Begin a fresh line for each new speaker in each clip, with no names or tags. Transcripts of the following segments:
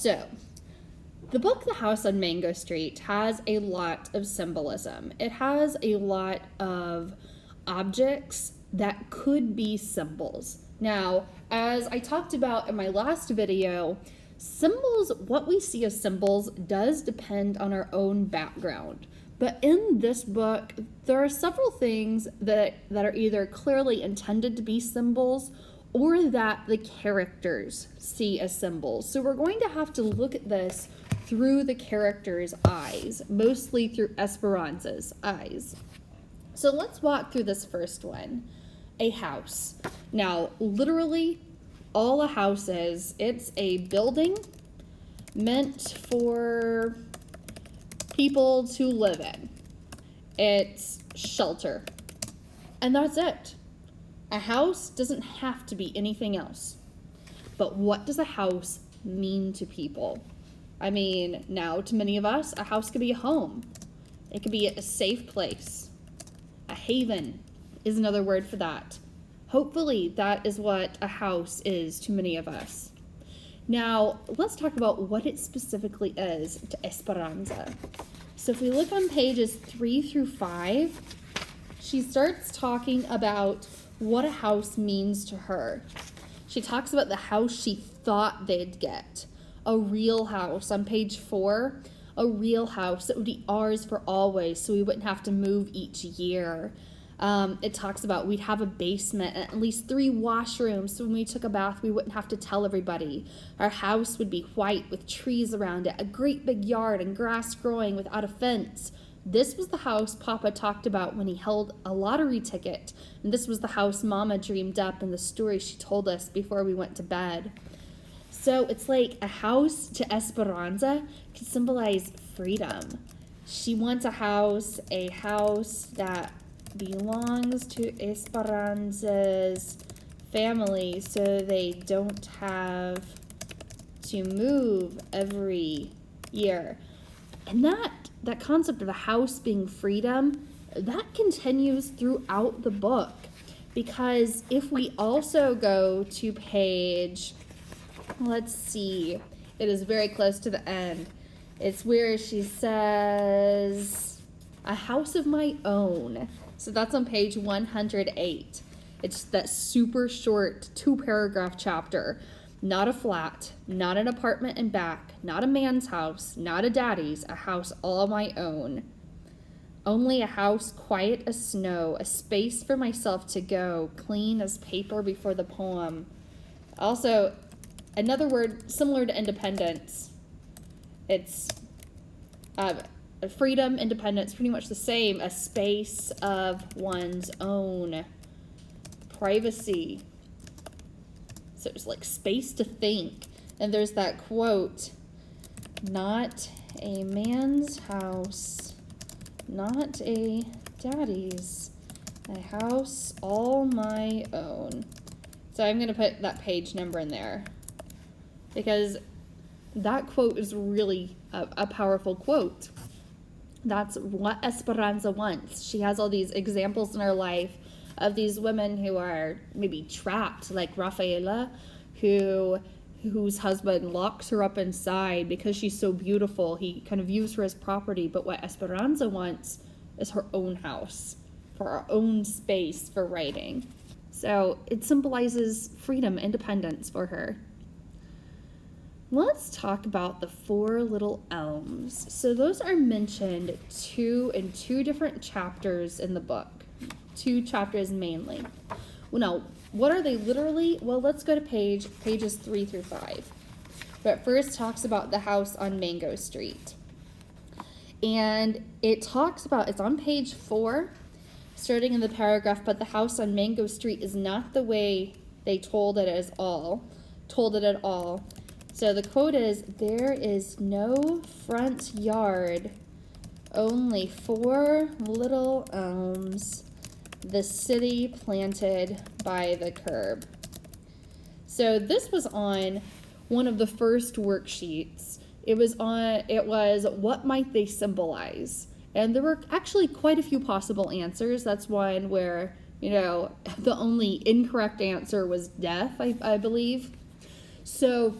So, the book The House on Mango Street has a lot of symbolism. It has a lot of objects that could be symbols. Now, as I talked about in my last video, symbols, what we see as symbols, does depend on our own background. But in this book, there are several things that are either clearly intended to be symbols or that the characters see as symbols. So we're going to have to look at this through the character's eyes, mostly through Esperanza's eyes. So let's walk through this first one, a house. Now, literally, all a house is, it's a building meant for people to live in. It's shelter. And that's it. A house doesn't have to be anything else. But what does a house mean to people? I mean, now to many of us, a house could be a home. It could be a safe place. A haven is another word for that. Hopefully that is what a house is to many of us. Now, let's talk about what it specifically is to Esperanza. So if we look on pages 3 through 5, she starts talking about what a house means to her. She talks about the house she thought they'd get. A real house. On page 4, a real house that would be ours for always, so we wouldn't have to move each year. It talks about we'd have a basement and at least 3 washrooms, so when we took a bath, we wouldn't have to tell everybody. Our house would be white with trees around it, a great big yard and grass growing without a fence. This was the house Papa talked about when he held a lottery ticket, and this was the house Mama dreamed up in the story she told us before we went to bed. So it's like a house to Esperanza can symbolize freedom. She wants a house that belongs to Esperanza's family so they don't have to move every year. And that concept of a house being freedom, that continues throughout the book. Because if we also go to page, let's see, it is very close to the end. It's where she says, a house of my own. So that's on page 108. It's that super short 2-paragraph chapter. Not a flat, not an apartment and back, not a man's house, not a daddy's, a house all my own. Only a house quiet as snow, a space for myself to go, clean as paper before the poem. Also, another word similar to independence. It's freedom, independence, pretty much the same. A space of one's own. Privacy. So it's like space to think. And there's that quote, not a man's house, not a daddy's, a house all my own. So I'm going to put that page number in there because that quote is really a powerful quote. That's what Esperanza wants. She has all these examples in her life of these women who are maybe trapped, like Rafaela, whose husband locks her up inside because she's so beautiful. He kind of views her as property, but what Esperanza wants is her own house, for her own space for writing. So it symbolizes freedom, independence for her. Let's talk about the 4 little elms. So those are mentioned in two different chapters in the book. 2 chapters mainly. Well, now, what are they literally? Well, let's go to pages 3 through 5. But first talks about the house on Mango Street. And it talks about, it's on page 4, starting in the paragraph, but the house on Mango Street is not the way they told it at all. So the quote is, there is no front yard, only 4 little elms, the city planted by the curb. So this was on one of the first worksheets. It was what might they symbolize? And there were actually quite a few possible answers. That's one where, the only incorrect answer was death, I believe. So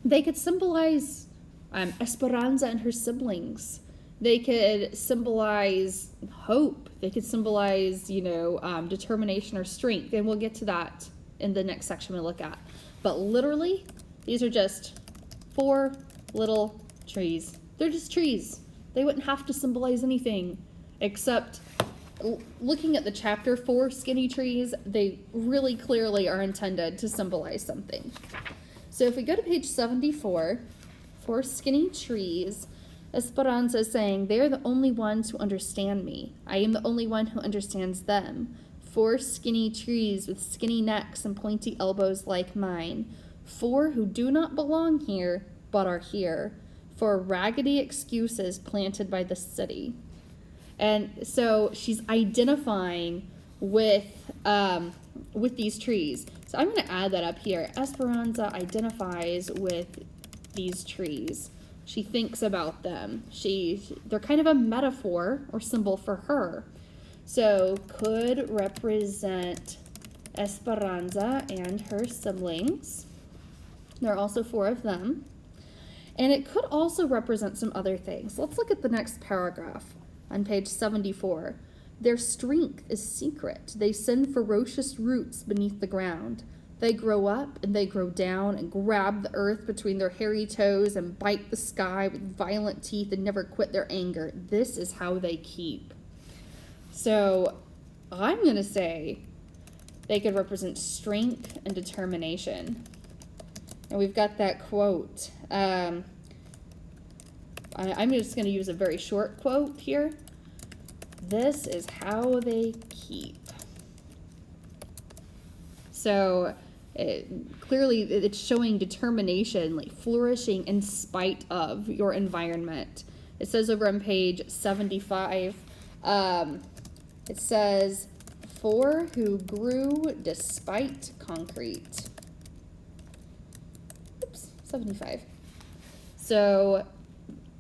They could symbolize Esperanza and her siblings. They could symbolize hope. They could symbolize, determination or strength. And we'll get to that in the next section we look at. But literally, these are just 4 little trees. They're just trees. They wouldn't have to symbolize anything except looking at the chapter 4 skinny trees, they really clearly are intended to symbolize something. So if we go to page 74, 4 skinny trees, Esperanza is saying, they are the only ones who understand me. I am the only one who understands them. 4 skinny trees with skinny necks and pointy elbows like mine. 4 who do not belong here, but are here. 4 raggedy excuses planted by the city. And so she's identifying with these trees. So I'm going to add that up here. Esperanza identifies with these trees. She thinks about them. They're kind of a metaphor or symbol for her. So could represent Esperanza and her siblings. There are also 4 of them. And it could also represent some other things. Let's look at the next paragraph on page 74. Their strength is secret. They send ferocious roots beneath the ground. They grow up and they grow down and grab the earth between their hairy toes and bite the sky with violent teeth and never quit their anger. This is how they keep. So I'm going to say they could represent strength and determination. And we've got that quote. I'm just going to use a very short quote here. This is how they keep. So clearly it's showing determination, like flourishing in spite of your environment. It says over on page 75, it says, 4 who grew despite concrete. Oops, 75. So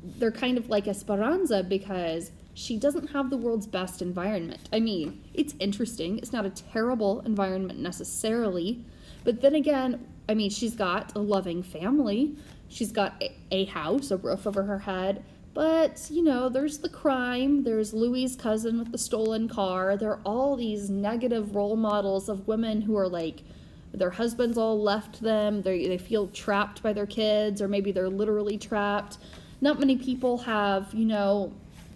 they're kind of like Esperanza because she doesn't have the world's best environment. I mean, it's interesting. It's not a terrible environment necessarily. But then again, I mean, she's got a loving family. She's got a house, a roof over her head. But, there's the crime. There's Louis's cousin with the stolen car. There are all these negative role models of women who are like, their husbands all left them. They feel trapped by their kids, or maybe they're literally trapped. Not many people have,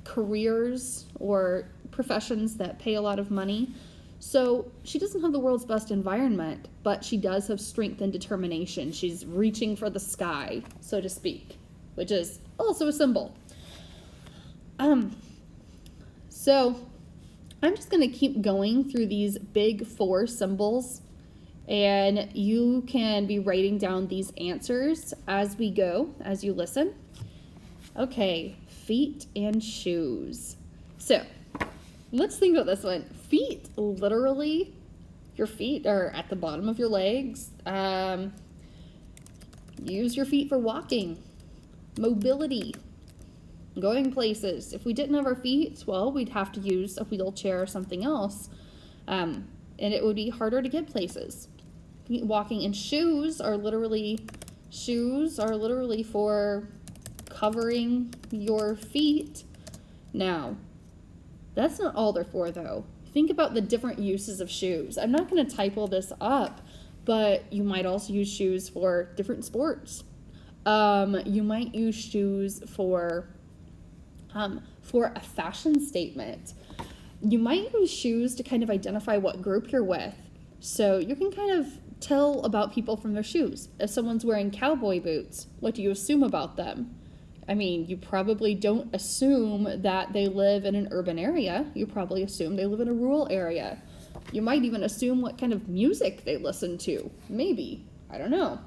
careers or professions that pay a lot of money. So she doesn't have the world's best environment, but she does have strength and determination. She's reaching for the sky, so to speak, which is also a symbol. So I'm just going to keep going through these big 4 symbols, and you can be writing down these answers as we go, as you listen. Okay, feet and shoes. So let's think about this one. Feet, literally, your feet are at the bottom of your legs. Use your feet for walking, mobility, going places. If we didn't have our feet, well, we'd have to use a wheelchair or something else, and it would be harder to get places. Walking, and shoes are literally for covering your feet. Now, that's not all they're for, though. Think about the different uses of shoes. I'm not going to type all this up, but you might also use shoes for different sports. You might use shoes for a fashion statement. You might use shoes to kind of identify what group you're with. So you can kind of tell about people from their shoes. If someone's wearing cowboy boots, what do you assume about them? I mean, you probably don't assume that they live in an urban area. You probably assume they live in a rural area. You might even assume what kind of music they listen to. Maybe. I don't know.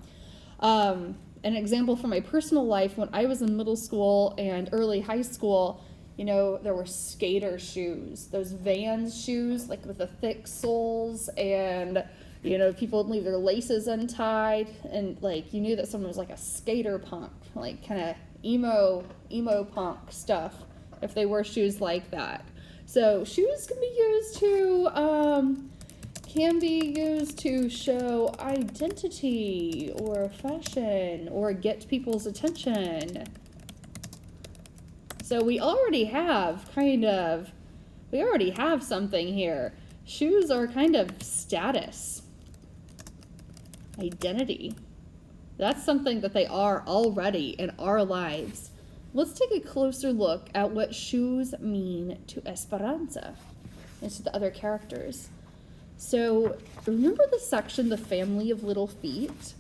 An example from my personal life, when I was in middle school and early high school, there were skater shoes. Those Vans shoes, like with the thick soles, and people would leave their laces untied, and like you knew that someone was like a skater punk, like kind of emo punk stuff if they wore shoes like that. So shoes can be used to can be used to show identity or fashion or get people's attention. So we already have something here. Shoes are kind of status, identity. That's something that they are already in our lives. Let's take a closer look at what shoes mean to Esperanza and to the other characters. So remember the section, The Family of Little Feet,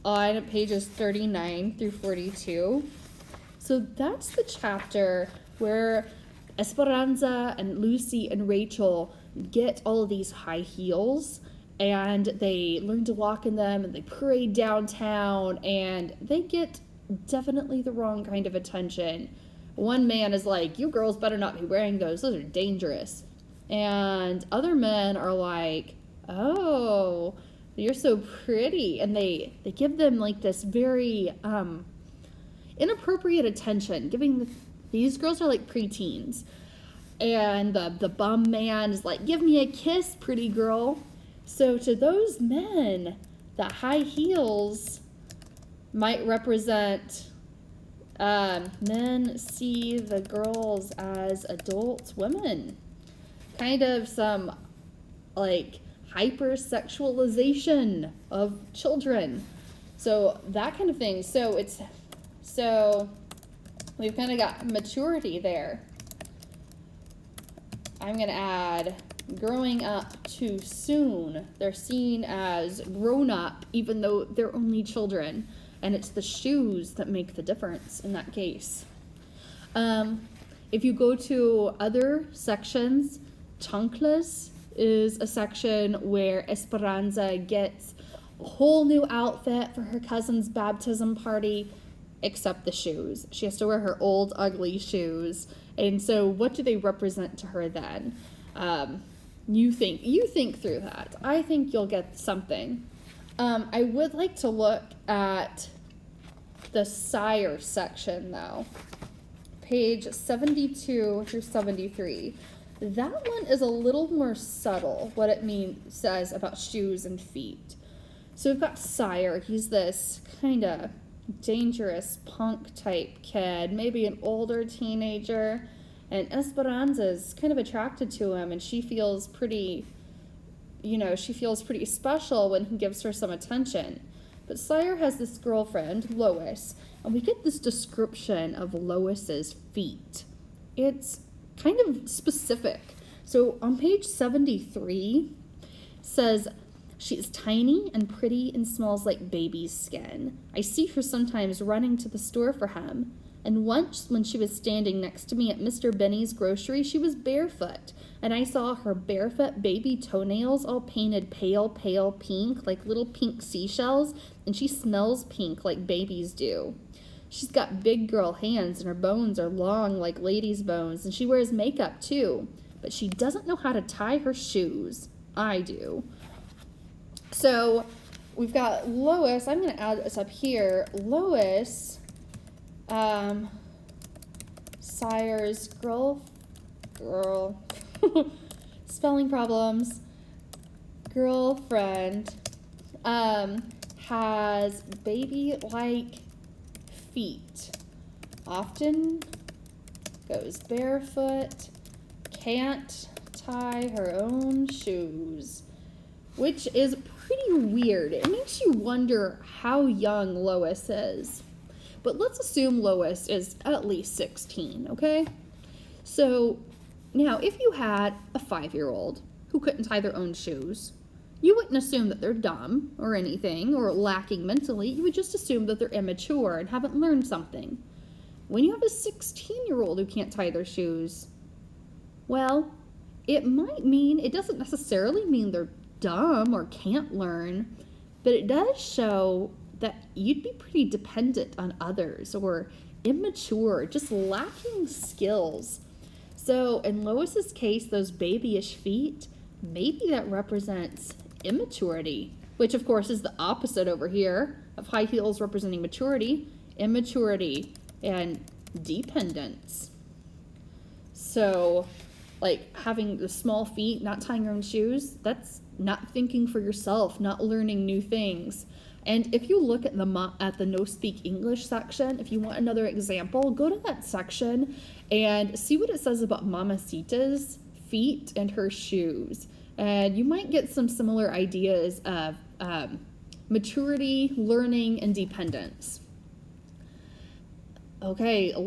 on pages 39 through 42? So that's the chapter where Esperanza and Lucy and Rachel get all of these high heels, and they learn to walk in them, and they parade downtown, and they get definitely the wrong kind of attention. One man is like, you girls better not be wearing those are dangerous. And other men are like, oh, you're so pretty. And they give them like this very inappropriate attention, these girls are like preteens. And the bum man is like, give me a kiss, pretty girl. So to those men, the high heels might represent men see the girls as adult women. Kind of some like hypersexualization of children. So that kind of thing. So we've kind of got maturity there. I'm going to add growing up too soon. They're seen as grown up even though they're only children. And it's the shoes that make the difference in that case. If you go to other sections, chanclas is a section where Esperanza gets a whole new outfit for her cousin's baptism party, except the shoes. She has to wear her old ugly shoes. And so what do they represent to her then? You think through that. I think you'll get something. I would like to look at the sire section though. Page 72 through 73. That one is a little more subtle, what it says about shoes and feet. So we've got Sire. He's this kind of dangerous punk type kid, maybe an older teenager. And Esperanza's kind of attracted to him, and she feels pretty special when he gives her some attention. But Sire has this girlfriend, Lois, and we get this description of Lois's feet. It's kind of specific. So on page 73 says, she is tiny and pretty and smells like baby's skin. I see her sometimes running to the store for him. And once when she was standing next to me at Mr. Benny's grocery, she was barefoot. And I saw her barefoot baby toenails all painted pale, pale pink, like little pink seashells. And she smells pink like babies do. She's got big girl hands and her bones are long like ladies' bones. And she wears makeup too. But she doesn't know how to tie her shoes. I do. So we've got Lois. I'm going to add this up here. Lois, Sire's girl, spelling problems, girlfriend, has baby-like feet, often goes barefoot, can't tie her own shoes, which is pretty weird. It makes you wonder how young Lois is. But let's assume Lois is at least 16, okay? So now if you had a 5-year-old who couldn't tie their own shoes, you wouldn't assume that they're dumb or anything or lacking mentally. You would just assume that they're immature and haven't learned something. When you have a 16-year-old who can't tie their shoes, well, it doesn't necessarily mean they're dumb or can't learn, but it does show that you'd be pretty dependent on others or immature, just lacking skills. So in Lois's case, those babyish feet, maybe that represents immaturity, which of course is the opposite over here of high heels representing maturity, immaturity, and dependence. So like having the small feet, not tying your own shoes, that's not thinking for yourself, not learning new things. And if you look at the No Speak English section, if you want another example, go to that section and see what it says about Mamacita's feet and her shoes. And you might get some similar ideas of maturity, learning, and dependence. Okay,